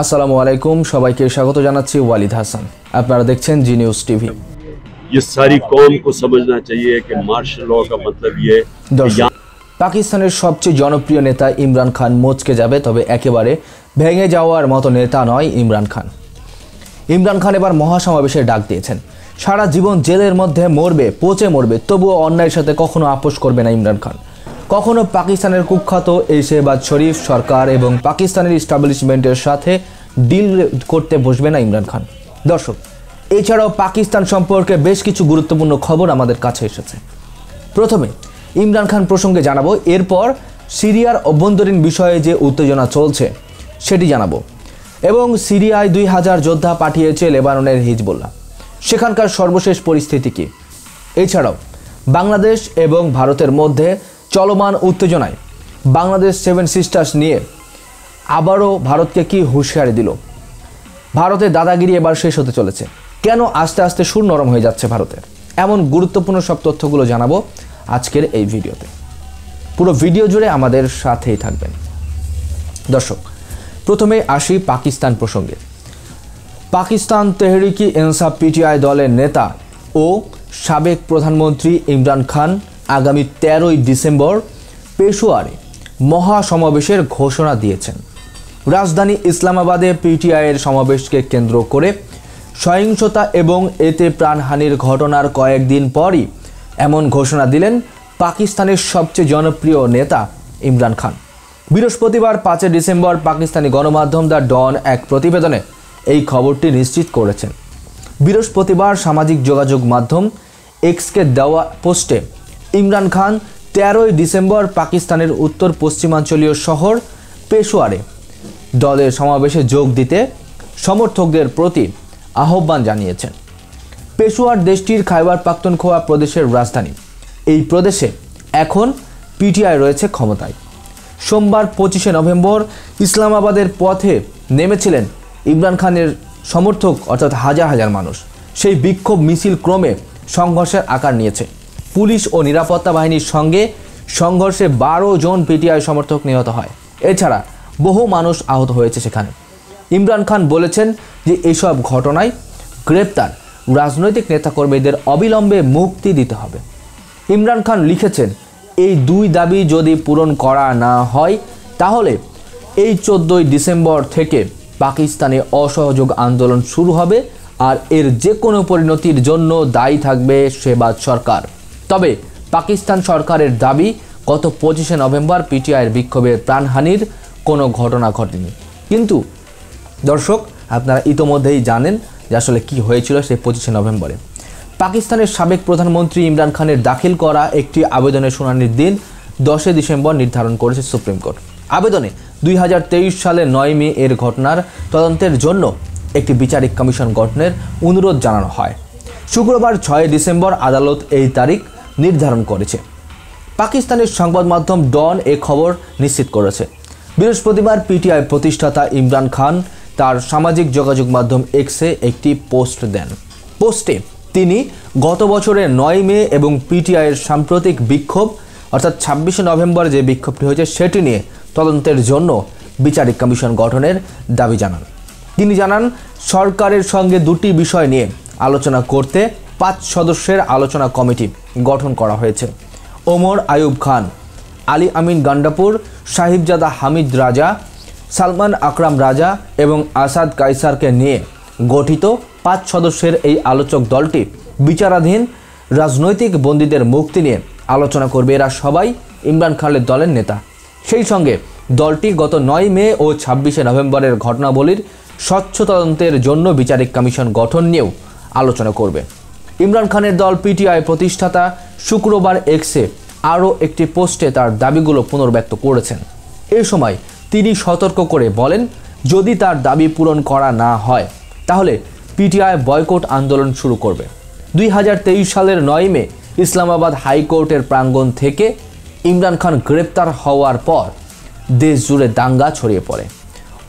আসসালামু আলাইকুম সবাইকে স্বাগত জানাচ্ছি ওয়ালিদ হাসান। আপনারা দেখছেন জি নিউজ টিভি। ये सारी कौम को समझना चाहिए कि मार्शल लॉ का मतलब ये পাকিস্তানের সবচেয়ে জনপ্রিয় নেতা ইমরান খান মচকে যাবে, তবে একেবারে ভেঙে যাওয়ার মতো নেতা নয় ইমরান খান। ইমরান খান এবার মহাসমাবেশের ডাক দিয়েছেন। সারা জীবন জেলের মধ্যে মরবে, পচে মরবে, তবুও অন্যায়ের সাথে কখনো আপোষ করবে না ইমরান খান। কখনো পাকিস্তানের কুখ্যাত এই শেহবাজ শরীফ সরকার এবং পাকিস্তানের ইস্টাবলিশমেন্টের সাথে ডিল করতে বসবে না ইমরান খান। দর্শক, এছাড়াও পাকিস্তান সম্পর্কে বেশ কিছু গুরুত্বপূর্ণ খবর আমাদের কাছে এসেছে। প্রথমে ইমরান খান প্রসঙ্গে জানাবো, এরপর সিরিয়ার অভ্যন্তরীণ বিষয়ে যে উত্তেজনা চলছে সেটি জানাবো, এবং সিরিয়ায় 2000 যোদ্ধা পাঠিয়েছে লেবাননের হিজবুল্লাহ, সেখানকার সর্বশেষ পরিস্থিতি কী। এছাড়াও বাংলাদেশ এবং ভারতের মধ্যে চলমান উত্তেজনায় বাংলাদেশ 7 সিস্টার্স নিয়ে আবারও ভারতকে কি হুঁশিয়ারি দিল। ভারতের দাদাগিরি এবার শেষ হতে চলেছে, কেন আস্তে আস্তে সুর নরম হয়ে যাচ্ছে ভারতের, এমন গুরুত্বপূর্ণ সব তথ্যগুলো জানাবো আজকের এই ভিডিওতে। পুরো ভিডিও জুড়ে আমাদের সাথেই থাকবেন। দর্শক, প্রথমে আসি পাকিস্তান প্রসঙ্গে। পাকিস্তান তেহরিকি ইনসাফ পিটিআই দলের নেতা ও সাবেক প্রধানমন্ত্রী ইমরান খান আগামী 13ই ডিসেম্বর পেশোয়ারে মহাসমাবেশের ঘোষণা দিয়েছেন। রাজধানী ইসলামাবাদে পিটিআইয়ের সমাবেশকে কেন্দ্র করে সহিংসতা এবং এতে প্রাণহানির ঘটনার কয়েকদিন পরই এমন ঘোষণা দিলেন পাকিস্তানের সবচেয়ে জনপ্রিয় নেতা ইমরান খান। বৃহস্পতিবার 5 ডিসেম্বর পাকিস্তানি গণমাধ্যম দ্য ডন এক প্রতিবেদনে এই খবরটি নিশ্চিত করেছেন। বৃহস্পতিবার সামাজিক যোগাযোগ মাধ্যম এক্সকে দেওয়া পোস্টে ইমরান খান 13ই ডিসেম্বর পাকিস্তানের উত্তর পশ্চিমাঞ্চলীয় শহর পেশোয়ারে দলের সমাবেশে যোগ দিতে সমর্থকদের প্রতি আহ্বান জানিয়েছেন। পেশোয়ার দেশটির খাইবার পাখতুনখোয়া প্রদেশের রাজধানী। এই প্রদেশে এখন পিটিআই রয়েছে ক্ষমতায়। সোমবার 25 নভেম্বর ইসলামাবাদের পথে নেমেছিলেন ইমরান খানের সমর্থক, অর্থাৎ হাজার হাজার মানুষ। সেই বিক্ষোভ মিছিল ক্রমে সংঘর্ষের আকার নিয়েছে। পুলিশ ও নিরাপত্তা বাহিনীর সঙ্গে সংঘর্ষে 12 জন পিটিআই সমর্থক নিহত হয়। এছাড়া বহু মানুষ আহত হয়েছে সেখানে। ইমরান খান বলেছেন যে এসব ঘটনায় গ্রেপ্তার রাজনৈতিক নেতাকর্মীদের অবিলম্বে মুক্তি দিতে হবে। ইমরান খান লিখেছেন, এই দুই দাবি যদি পূরণ করা না হয় তাহলে এই 14ই ডিসেম্বর থেকে পাকিস্তানে অসহযোগ আন্দোলন শুরু হবে, আর এর যে কোনো পরিণতির জন্য দায়ী থাকবে শেহবাজ সরকার। তবে পাকিস্তান সরকারের দাবি, গত 25 নভেম্বর পিটিআইয়ের বিক্ষোভের প্রাণহানির কোনো ঘটনা ঘটেনি। কিন্তু দর্শক, আপনারা ইতোমধ্যেই জানেন যে আসলে কি হয়েছিল সেই 25 নভেম্বরে। পাকিস্তানের সাবেক প্রধানমন্ত্রী ইমরান খানের দাখিল করা একটি আবেদনের শুনানির দিন 10 ডিসেম্বর নির্ধারণ করেছে সুপ্রিম কোর্ট। আবেদনে 2023 সালের 9 মে এর ঘটনার তদন্তের জন্য একটি বিচারিক কমিশন গঠনের অনুরোধ জানানো হয়। শুক্রবার 6 ডিসেম্বর আদালত এই তারিখ নির্ধারণ করেছে। পাকিস্তানের সংবাদ মাধ্যম ডন এ খবর নিশ্চিত করেছে। বৃহস্পতিবার পিটিআই প্রতিষ্ঠাতা ইমরান খান তার সামাজিক যোগাযোগ মাধ্যম এক্সে একটি পোস্ট দেন। পোস্টে তিনি গত বছরের 9 মে এবং পিটিআইয়ের সাম্প্রতিক বিক্ষোভ, অর্থাৎ 26 নভেম্বর যে বিক্ষোভটি হয়েছে সেটি নিয়ে তদন্তের জন্য বিচারিক কমিশন গঠনের দাবি জানান। তিনি জানান, সরকারের সঙ্গে দুটি বিষয় নিয়ে আলোচনা করতে 5 সদস্যের আলোচনা কমিটি গঠন করা হয়েছে। ওমর আয়ুব খান, আলী আমিন গান্ডাপুর, সাহিবজাদা হামিদ রাজা, সালমান আকরাম রাজা এবং আসাদ কাইসারকে নিয়ে গঠিত 5 সদস্যের এই আলোচক দলটি বিচারাধীন রাজনৈতিক বন্দীদের মুক্তি নিয়ে আলোচনা করবে। এরা সবাই ইমরান খানের দলের নেতা। সেই সঙ্গে দলটি গত 9 মে ও 26 নভেম্বরের ঘটনাবলীর স্বচ্ছ তদন্তের জন্য বিচারিক কমিশন গঠন নিয়েও আলোচনা করবে। ইমরান খানের দল পিটিআই প্রতিষ্ঠাতা শুক্রবার এক্সে আরও একটি পোস্টে তার দাবিগুলো পুনর্ব্যক্ত করেছেন। এ সময় তিনি সতর্ক করে বলেন, যদি তার দাবি পূরণ করা না হয় তাহলে পিটিআই বয়কট আন্দোলন শুরু করবে। 2023 সালের 9 মে ইসলামাবাদ হাইকোর্টের প্রাঙ্গণ থেকে ইমরান খান গ্রেপ্তার হওয়ার পর দেশ জুড়ে দাঙ্গা ছড়িয়ে পড়ে।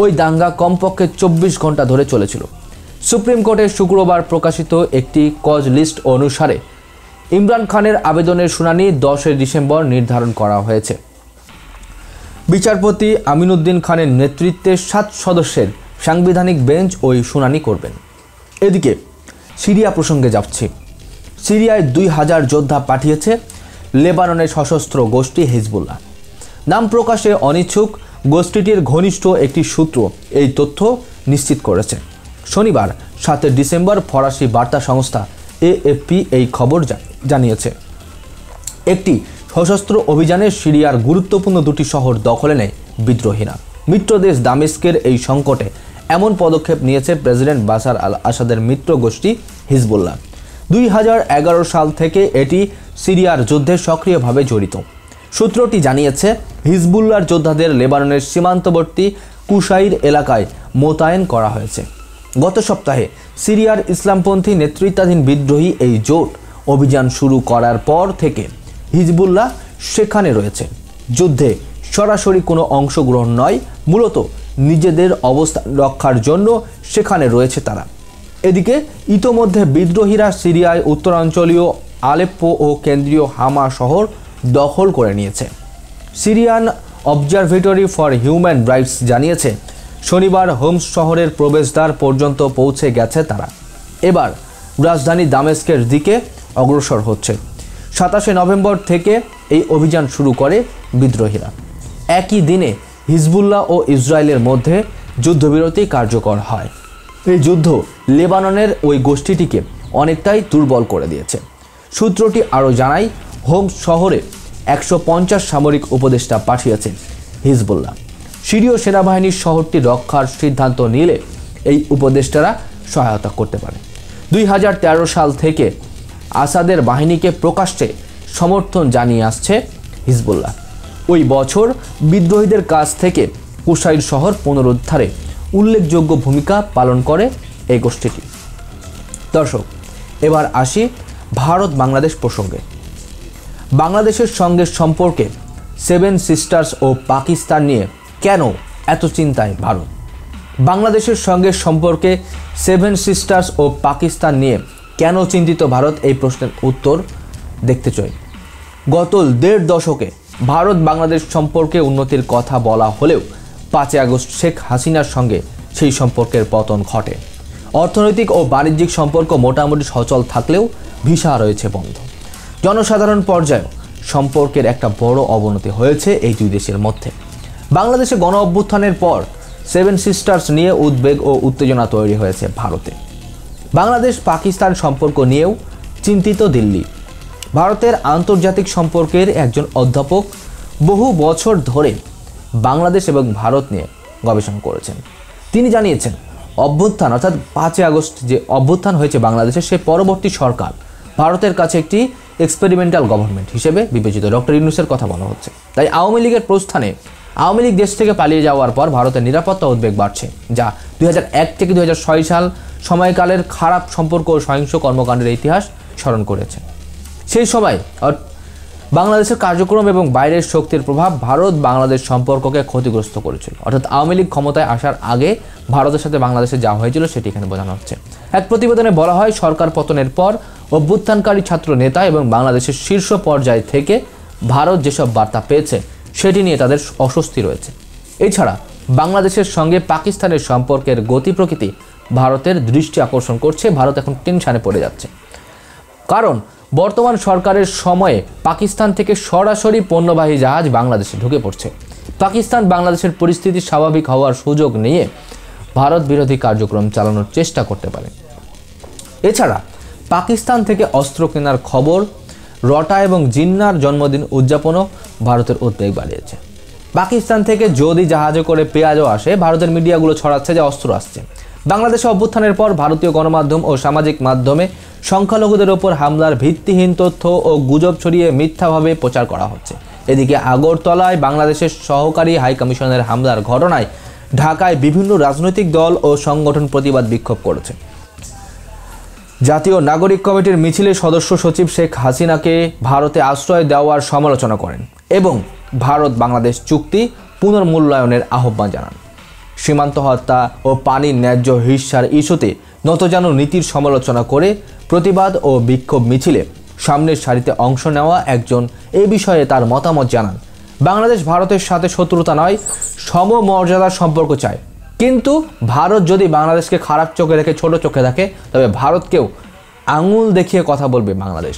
ওই দাঙ্গা কমপক্ষে 24 ঘন্টা ধরে চলেছিল। সুপ্রিম কোর্টের শুক্রবার প্রকাশিত একটি কজ লিস্ট অনুসারে ইমরান খানের আবেদনের শুনানি 10 ডিসেম্বর নির্ধারণ করা হয়েছে। বিচারপতি আমিনুদ্দিন খানের নেতৃত্বে 7 সদস্যের সাংবিধানিক বেঞ্চ ওই শুনানি করবেন। এদিকে সিরিয়া প্রসঙ্গে যাচ্ছে। সিরিয়ায় 2000 যোদ্ধা পাঠিয়েছে লেবাননের সশস্ত্র গোষ্ঠী হিজবুল্লাহ। নাম প্রকাশে অনিচ্ছুক গোষ্ঠীটির ঘনিষ্ঠ একটি সূত্র এই তথ্য নিশ্চিত করেছে। শনিবার 7 ডিসেম্বর ফরাসি বার্তা সংস্থা এএফপি এই খবর জানিয়েছে। একটি সশস্ত্র অভিযানে সিরিয়ার গুরুত্বপূর্ণ 2টি শহর দখলে নেয় বিদ্রোহীরা। মিত্রদেশ দামেস্কের এই সংকটে এমন পদক্ষেপ নিয়েছে প্রেসিডেন্ট বাশার আল আসাদের মিত্র গোষ্ঠী হিজবুল্লাহ। 2011 সাল থেকে এটি সিরিয়ার যুদ্ধে সক্রিয়ভাবে জড়িত। সূত্রটি জানিয়েছে, হিজবুল্লাহর যোদ্ধাদের লেবাননের সীমান্তবর্তী কুশাইর এলাকায় মোতায়েন করা হয়েছে। গত সপ্তাহে সিরিয়ার ইসলামপন্থী নেতৃত্বাধীন বিদ্রোহী এই জোট অভিযান শুরু করার পর থেকে হিজবুল্লাহ সেখানে রয়েছে। যুদ্ধে সরাসরি কোনো অংশগ্রহণ নয়, মূলত নিজেদের অবস্থান রক্ষার জন্য সেখানে রয়েছে তারা। এদিকে ইতোমধ্যে বিদ্রোহীরা সিরিয়ায় উত্তরাঞ্চলীয় আলেপ্পো ও কেন্দ্রীয় হামা শহর দখল করে নিয়েছে। Syrian observatory for human rights জানিয়েছে, শনিবার হোমস শহরের প্রবেশদ্বার পর্যন্ত পৌঁছে গেছে তারা। এবার রাজধানী দামেস্কের দিকে অগ্রসর হচ্ছে। 27 নভেম্বর থেকে এই অভিযান শুরু করে বিদ্রোহীরা। একই দিনে হিজবুল্লাহ ও ইসরায়েলের মধ্যে যুদ্ধবিরতি কার্যকর হয়। এই যুদ্ধ লেবাননের ওই গোষ্ঠীটিকে অনেকটাই দুর্বল করে দিয়েছে। সূত্রটি আরও জানায়, হোমস শহরে 150 সামরিক উপদেষ্টা পাঠিয়েছে হিজবুল্লাহ। সিরীয় সেনাবাহিনীর শহরটি রক্ষার সিদ্ধান্ত নিলে এই উপদেষ্টারা সহায়তা করতে পারে। 2013 সাল থেকে আসাদের বাহিনীকে প্রকাশ্যে সমর্থন জানিয়ে আসছে হিজবুল্লাহ। ওই বছর বিদ্রোহীদের কাছ থেকে কুশাইর শহর পুনরুদ্ধারে উল্লেখযোগ্য ভূমিকা পালন করে এই গোষ্ঠীটি। দর্শক, এবার আসি ভারত বাংলাদেশ প্রসঙ্গে। বাংলাদেশের সঙ্গে সম্পর্কে 7 সিস্টার্স ও পাকিস্তান নিয়ে কেন এত চিন্তায় ভারত? বাংলাদেশের সঙ্গে সম্পর্কে 7 সিস্টার্স ও পাকিস্তান নিয়ে কেন চিন্তিত ভারত, এই প্রশ্নের উত্তর দেখতে চাই। গত 1.5 দশকে ভারত বাংলাদেশ সম্পর্কে উন্নতির কথা বলা হলেও 5 আগস্ট শেখ হাসিনার সঙ্গে সেই সম্পর্কের পতন ঘটে। অর্থনৈতিক ও বাণিজ্যিক সম্পর্ক মোটামুটি সচল থাকলেও ভিসা রয়েছে বন্ধ। জনসাধারণ পর্যায়ে সম্পর্কের একটা বড় অবনতি হয়েছে এই দুই দেশের মধ্যে। বাংলাদেশে গণ অভ্যুত্থানের পর 7 সিস্টার্স নিয়ে উদ্বেগ ও উত্তেজনা তৈরি হয়েছে ভারতে। বাংলাদেশ পাকিস্তান সম্পর্ক নিয়েও চিন্তিত দিল্লি। ভারতের আন্তর্জাতিক সম্পর্কের একজন অধ্যাপক বহু বছর ধরে বাংলাদেশ এবং ভারত নিয়ে গবেষণা করেছেন। তিনি জানিয়েছেন, অভ্যুত্থান অর্থাৎ 5 আগস্ট যে অভ্যুত্থান হয়েছে বাংলাদেশে, সে পরবর্তী সরকার ভারতের কাছে একটি এক্সপেরিমেন্টাল গভর্নমেন্ট হিসেবে বিবেচিত। ডক্টর ইউনূসের কথা বলা হচ্ছে। তাই আওয়ামী লীগের প্রস্থানে আওয়ামী লীগ দেশ থেকে পালিয়ে যাওয়ার পর ভারতের নিরাপত্তা উদ্বেগ বাড়ছে, যা 2001 থেকে 2006 সাল সময়কালের খারাপ সম্পর্ক ও সহিংস কর্মকাণ্ডের ইতিহাস স্মরণ করেছে। সেই সময় বাংলাদেশের কার্যক্রম এবং বাইরের শক্তির প্রভাব ভারত বাংলাদেশ সম্পর্ককে ক্ষতিগ্রস্ত করেছিল। অর্থাৎ আওয়ামী লীগ ক্ষমতায় আসার আগে ভারতের সাথে বাংলাদেশে যা হয়েছিল সেটি এখানে বোঝানো হচ্ছে। এক প্রতিবেদনে বলা হয়, সরকার পতনের পর অভ্যুত্থানকারী ছাত্র নেতা এবং বাংলাদেশের শীর্ষ পর্যায় থেকে ভারত যেসব বার্তা পেয়েছে সেটি নিয়ে তাদের অস্বস্তি রয়েছে। এছাড়া বাংলাদেশের সঙ্গে পাকিস্তানের সম্পর্কের গতি প্রকৃতি ভারতের দৃষ্টি আকর্ষণ করছে। ভারত এখন টেনশনে পড়ে যাচ্ছে, কারণ বর্তমান সরকারের সময়ে পাকিস্তান থেকে সরাসরি পণ্যবাহী জাহাজ বাংলাদেশে ঢুকে পড়ছে। পাকিস্তান বাংলাদেশের পরিস্থিতি স্বাভাবিক হওয়ার সুযোগ নিয়ে ভারত বিরোধী কার্যক্রম চালানোর চেষ্টা করতে পারে। এছাড়া পাকিস্তান থেকে অস্ত্র কেনার খবর, রটা এবং জিন্নার জন্মদিন উদযাপনও ভারতের উদ্বেগ বাড়িয়েছে। পাকিস্তান থেকে যদি জাহাজে করে পেঁয়াজও আসে, ভারতের মিডিয়াগুলো ছড়াচ্ছে যে অস্ত্র আসছে। বাংলাদেশে অভ্যুত্থানের পর ভারতীয় গণমাধ্যম ও সামাজিক মাধ্যমে সংখ্যালঘুদের ওপর হামলার ভিত্তিহীন তথ্য ও গুজব ছড়িয়ে মিথ্যাভাবে প্রচার করা হচ্ছে। এদিকে আগরতলায় বাংলাদেশের সহকারী হাইকমিশনের হামলার ঘটনায় ঢাকায় বিভিন্ন রাজনৈতিক দল ও সংগঠন প্রতিবাদ বিক্ষোভ করেছে। জাতীয় নাগরিক কমিটির মিছিলে সদস্য সচিব শেখ হাসিনাকে ভারতে আশ্রয় দেওয়ার সমালোচনা করেন এবং ভারত বাংলাদেশ চুক্তি পুনর্মূল্যায়নের আহ্বান জানান। সীমান্ত হত্যা ও পানির ন্যায্য হিস্যার ইস্যুতে নতজানু নীতির সমালোচনা করে প্রতিবাদ ও বিক্ষোভ মিছিলে সামনের সারিতে অংশ নেওয়া একজন এই বিষয়ে তার মতামত জানান। বাংলাদেশ ভারতের সাথে শত্রুতা নয়, সমমর্যাদার সম্পর্ক চায়। কিন্তু ভারত যদি বাংলাদেশকে খারাপ চোখে দেখে, ছোট চোখে দেখে, তবে ভারতকেও আঙুল দেখিয়ে কথা বলবে বাংলাদেশ।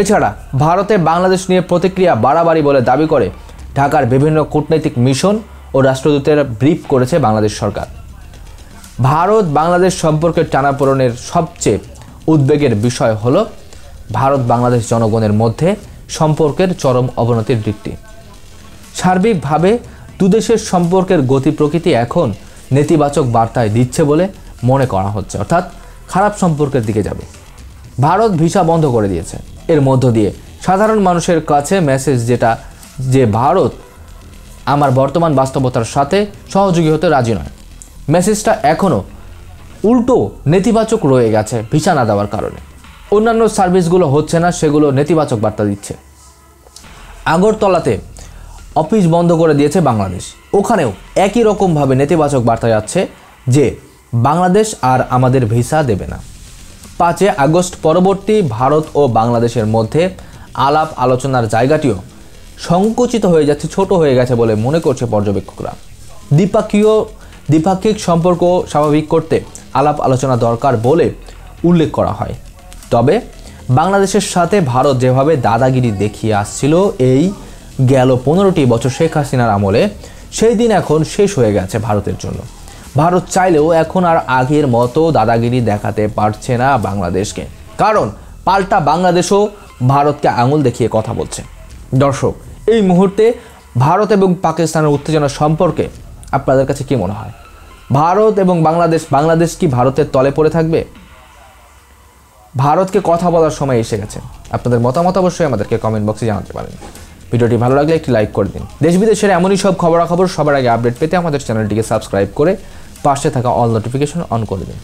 এছাড়া ভারতে বাংলাদেশ নিয়ে প্রতিক্রিয়া বাড়াবাড়ি বলে দাবি করে ঢাকার বিভিন্ন কূটনৈতিক মিশন ও রাষ্ট্রদূতের ব্রিফ করেছে বাংলাদেশ সরকার। ভারত বাংলাদেশ সম্পর্কের টানাপোড়েনের সবচেয়ে উদ্বেগের বিষয় হলো ভারত বাংলাদেশ জনগণের মধ্যে সম্পর্কের চরম অবনতির দিকটি। সার্বিকভাবে দুদেশের সম্পর্কের গতি প্রকৃতি এখন নেতিবাচক বার্তায় দিচ্ছে বলে মনে করা হচ্ছে, অর্থাৎ খারাপ সম্পর্কের দিকে যাবে। ভারত ভিসা বন্ধ করে দিয়েছে। এর মধ্য দিয়ে সাধারণ মানুষের কাছে মেসেজ যেটা, যে ভারত আমার বর্তমান বাস্তবতার সাথে সহযোগী হতে রাজি নয়। মেসেজটা এখনও উল্টো নেতিবাচক রয়ে গেছে ভিসা না দেওয়ার কারণে। অন্যান্য সার্ভিসগুলো হচ্ছে না, সেগুলো নেতিবাচক বার্তা দিচ্ছে। আগরতলাতে অফিস বন্ধ করে দিয়েছে বাংলাদেশ, ওখানেও একই রকমভাবে নেতিবাচক বার্তা যাচ্ছে যে বাংলাদেশ আর আমাদের ভিসা দেবে না। 5 আগস্ট পরবর্তী ভারত ও বাংলাদেশের মধ্যে আলাপ আলোচনার জায়গাটিও সংকুচিত হয়ে যাচ্ছে, ছোট হয়ে গেছে বলে মনে করছে পর্যবেক্ষকরা। দ্বিপাক্ষিক সম্পর্ক স্বাভাবিক করতে আলাপ আলোচনা দরকার বলে উল্লেখ করা হয়। তবে বাংলাদেশের সাথে ভারত যেভাবে দাদাগিরি দেখিয়ে আসছিল এই গেল 15টি বছর শেখ হাসিনার আমলে, সেই দিন এখন শেষ হয়ে গেছে ভারতের জন্য। ভারত চাইলেও এখন আর আগের মতো দাদাগিরি দেখাতে পারছে না বাংলাদেশকে, কারণ পাল্টা বাংলাদেশও ভারতকে আঙুল দেখিয়ে কথা বলছে। দর্শক, এই মুহূর্তে ভারত এবং পাকিস্তানের উত্তেজনা সম্পর্কে আপনাদের কাছে কি মনে হয়? ভারত এবং বাংলাদেশ কি ভারতের তলে পড়ে থাকবে? ভারতকে কথা বলার সময় এসে গেছে। আপনাদের মতামত অবশ্যই আমাদেরকে কমেন্ট বক্সে জানাতে পারেন। ভিডিওটি ভালো লাগলে একটি লাইক করে দিন। দেশ বিদেশের এমনই সব খবরাখবর সবার আগে আপডেট পেতে আমাদের চ্যানেলটিকে সাবস্ক্রাইব করে পাশে থাকা অল নোটিফিকেশন অন করে দিন।